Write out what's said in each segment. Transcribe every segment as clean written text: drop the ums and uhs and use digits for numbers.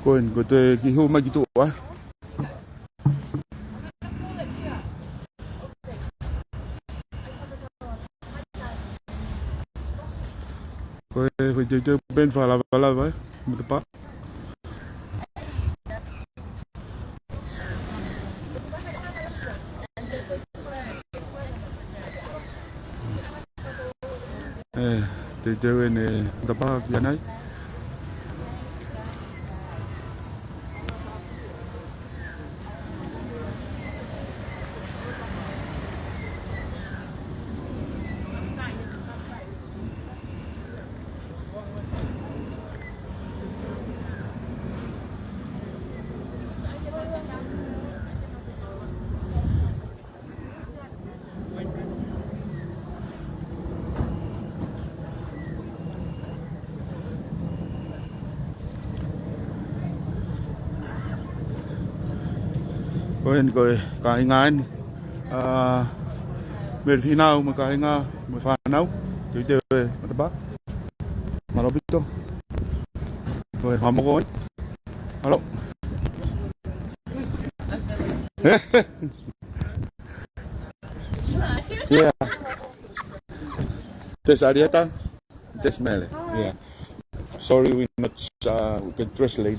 Quên, của tôi cái hôm mai cái tụ á. Foi chơi bên phải là vậy, một tập. Chơi bên tập cái này. Quên rồi cái ngán bên phía nào mà cái một pha nấu chơi một tập mà nó biết không rồi họ một gói hello yeah tes arieta tes mele yeah sorry we not we can translate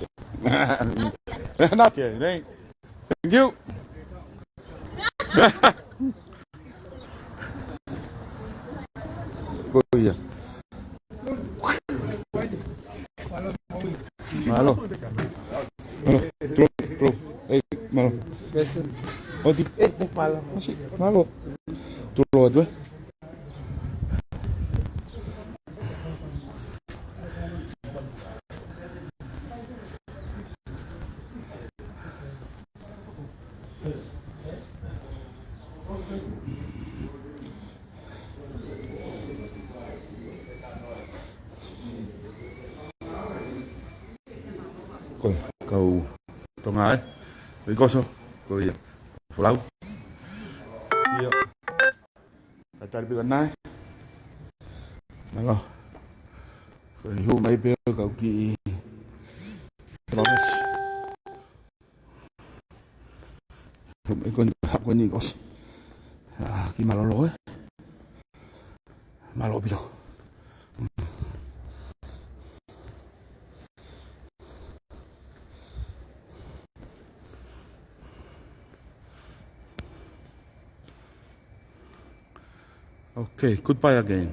not yet hey. Thank you. Oh iya. Malo. Malo. Bro. Malo. Oh, di pala. Masih malo. Tulod ba? Coi cầu Tông Hải để có số coi phụ lâu iya cari bilang naik malo coi hôm nay bây giờ cậu kỳ proses hôm nay con học con gì có kỳ malo lỗi malo bây giờ okay, goodbye again.